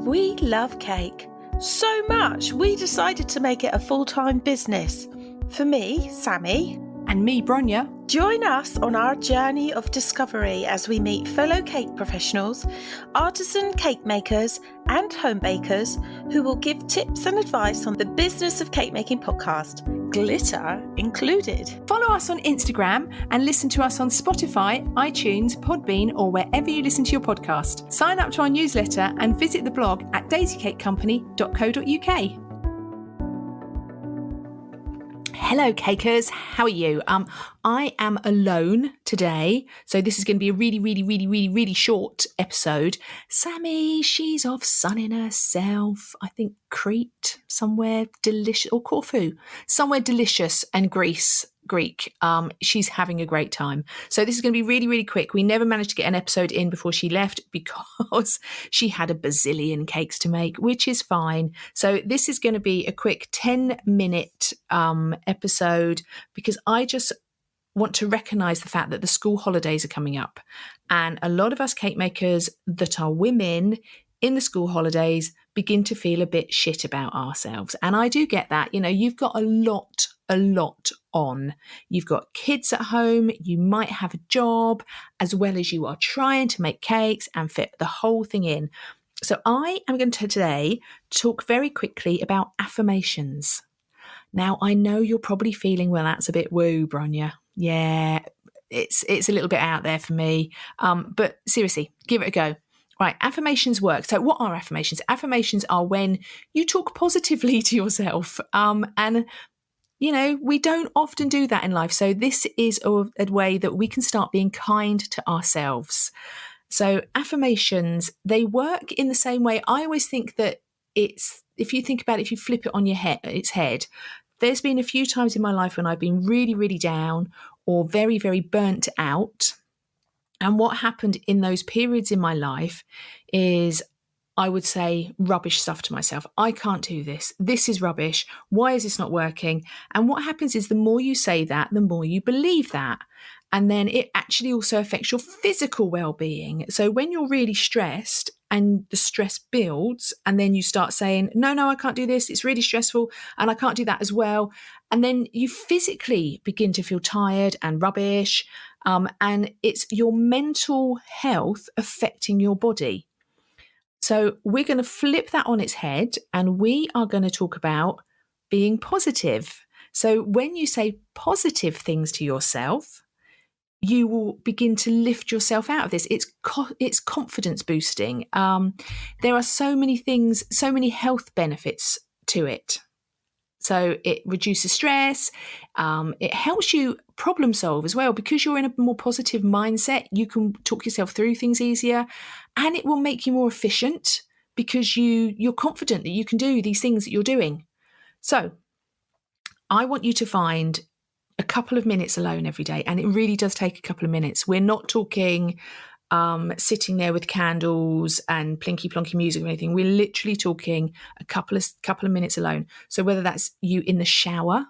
We love cake so much we decided to make it a full-time business. For me, Sammie, and me, Bronya. Join us on our journey of discovery as we meet fellow cake professionals, artisan cake makers, and home bakers who will give tips and advice on the Business of Cake Making podcast, glitter included. Follow us on Instagram and listen to us on Spotify, iTunes, Podbean, or wherever you listen to your podcast. Sign up to our newsletter and visit the blog at daisycakecompany.co.uk. Hello, cakers. How are you? I am alone today, so this is going to be a really short episode. Sammie, she's off sunning herself. I think Crete, somewhere delicious, or Corfu, somewhere delicious and Greek. She's having a great time. So this is going to be really quick. We never managed to get an episode in before she left because she had a bazillion cakes to make, which is fine. So this is going to be a quick 10-minute episode because I just want to recognise the fact that the school holidays are coming up. And a lot of us cake makers that are women in the school holidays begin to feel a bit shit about ourselves. And I do get that. You know, you've got a lot on. You've got kids at home, you might have a job, as well as you are trying to make cakes and fit the whole thing in. So I am going to today talk very quickly about affirmations. Now, I know you're probably feeling, well, that's a bit woo, Bronya. Yeah, it's a little bit out there for me. But seriously, give it a go. Right, affirmations work. So what are affirmations? Affirmations are when you talk positively to yourself. And, you know, we don't often do that in life. So this is a way that we can start being kind to ourselves. So affirmations, they work in the same way. I always think that if you think about it, if you flip it on its head, there's been a few times in my life when I've been really down or very burnt out. And what happened in those periods in my life is I would say rubbish stuff to myself. I can't do this. This is rubbish. Why is this not working? And what happens is the more you say that, the more you believe that. And then it actually also affects your physical well-being. So when you're really stressed and the stress builds, and then you start saying, no, I can't do this. It's really stressful and I can't do that as well. And then you physically begin to feel tired and rubbish. And it's your mental health affecting your body. So we're going to flip that on its head and we are going to talk about being positive. So when you say positive things to yourself, you will begin to lift yourself out of this. It's confidence boosting. There are so many things, so many health benefits to it. So it reduces stress. It helps you problem solve as well. Because you're in a more positive mindset, you can talk yourself through things easier, and it will make you more efficient because you're confident that you can do these things that you're doing. So I want you to find a couple of minutes alone every day, and it really does take a couple of minutes. We're not talking sitting there with candles and plinky plonky music or anything. We're literally talking a couple of minutes alone. So whether that's you in the shower,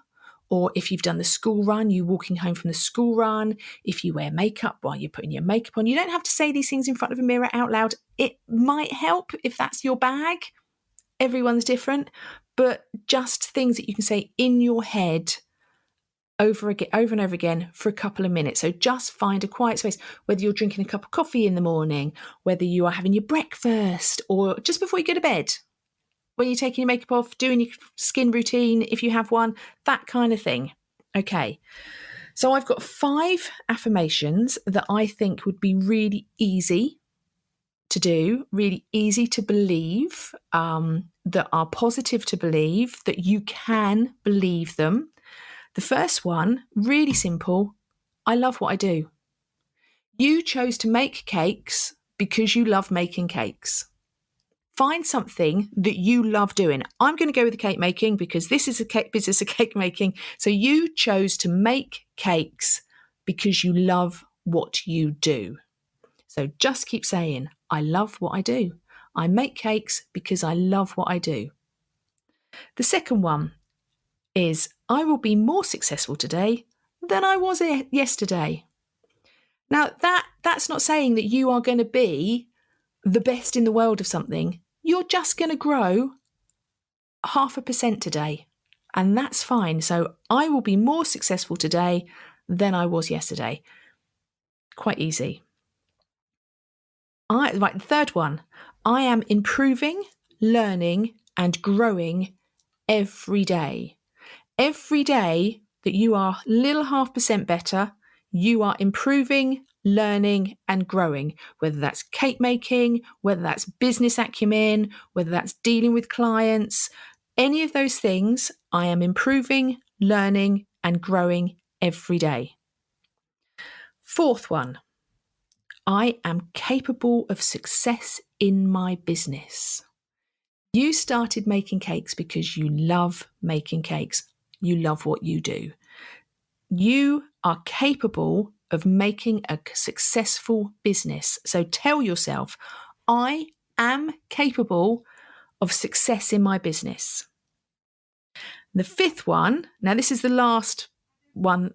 or if you've done the school run, you walking home from the school run, if you wear makeup while you're putting your makeup on, you don't have to say these things in front of a mirror out loud. It might help if that's your bag. Everyone's different, but just things that you can say in your head over and over again for a couple of minutes. So just find a quiet space, whether you're drinking a cup of coffee in the morning, whether you are having your breakfast, or just before you go to bed, when you're taking your makeup off, doing your skin routine, if you have one, that kind of thing. Okay. So I've got 5 affirmations that I think would be really easy to do, really easy to believe, that are positive to believe, that you can believe them. The first one, really simple. I love what I do. You chose to make cakes because you love making cakes. Find something that you love doing. I'm going to go with the cake making because this is a business of cake making. So you chose to make cakes because you love what you do. So just keep saying, I love what I do. I make cakes because I love what I do. The second one is, I will be more successful today than I was yesterday. Now, that's not saying that you are going to be the best in the world of something you're just going to grow 0.5% today. And that's fine. So I will be more successful today than I was yesterday. Quite easy. The third one. I am improving, learning, and growing every day. Every day that you are little 0.5% better, you are improving, learning, and growing, whether that's cake making, whether that's business acumen, whether that's dealing with clients, any of those things, I am improving, learning, and growing every day. Fourth one, I am capable of success in my business. You started making cakes because you love making cakes. You love what you do. You are capable of making a successful business. So tell yourself, I am capable of success in my business. The fifth one, now this is the last one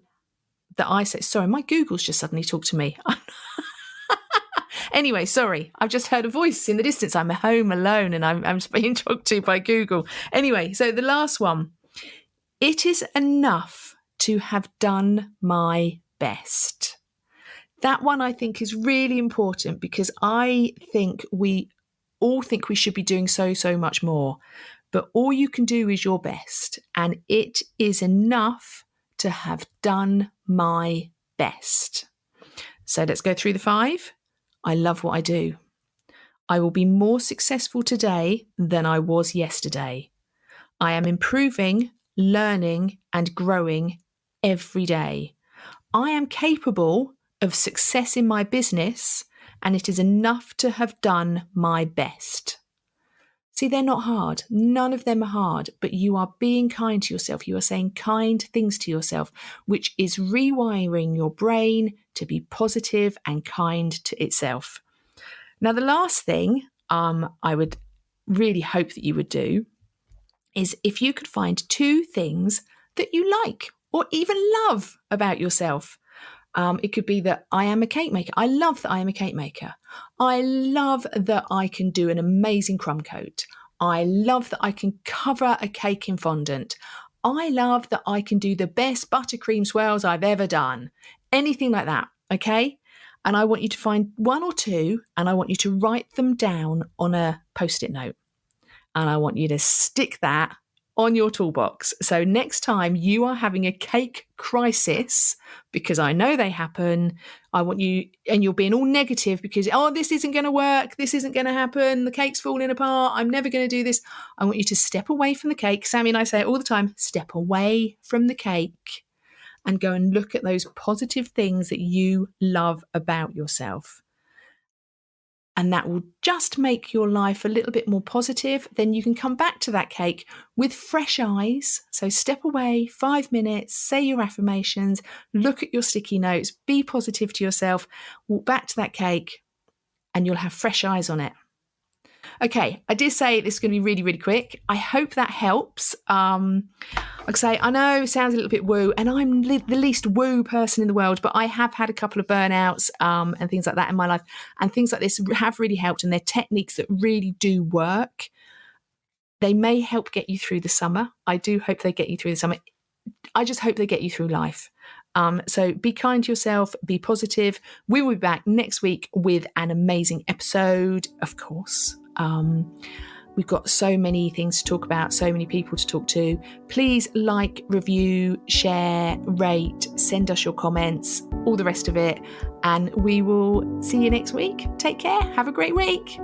that I say. Sorry, my Google's just suddenly talked to me. Anyway, sorry, I've just heard a voice in the distance. I'm home alone and I'm being talked to by Google. Anyway, so the last one. It is enough to have done my best. That one I think is really important because I think we all think we should be doing so much more. But all you can do is your best. And it is enough to have done my best. So let's go through the 5. I love what I do. I will be more successful today than I was yesterday. I am improving, learning, and growing every day. I am capable of success in my business, and it is enough to have done my best. See, they're not hard. None of them are hard, but you are being kind to yourself. You are saying kind things to yourself, which is rewiring your brain to be positive and kind to itself. Now, the last thing I would really hope that you would do is if you could find 2 things that you like or even love about yourself. It could be that I am a cake maker. I love that I am a cake maker. I love that I can do an amazing crumb coat. I love that I can cover a cake in fondant. I love that I can do the best buttercream swirls I've ever done. Anything like that, okay? And I want you to find 1 or 2 and I want you to write them down on a Post-it note. And I want you to stick that on your toolbox. So next time you are having a cake crisis, because I know they happen, I want you, and you're being all negative because, this isn't going to work, this isn't going to happen, the cake's falling apart, I'm never going to do this. I want you to step away from the cake. Sammie and I say it all the time, step away from the cake and go and look at those positive things that you love about yourself. And that will just make your life a little bit more positive. Then you can come back to that cake with fresh eyes. So step away, 5 minutes, say your affirmations, look at your sticky notes, be positive to yourself, walk back to that cake, and you'll have fresh eyes on it. Okay, I did say this is going to be really, really quick. I hope that helps. Like I say, I know it sounds a little bit woo, and I'm the least woo person in the world, but I have had a couple of burnouts and things like that in my life, and things like this have really helped, and they're techniques that really do work. They may help get you through the summer. I do hope they get you through the summer. I just hope they get you through life. So be kind to yourself, be positive. We will be back next week with an amazing episode, of course. We've got so many things to talk about, so many people to talk to. Please like, review, share, rate, send us your comments, all the rest of it. And we will see you next week. Take care. Have a great week.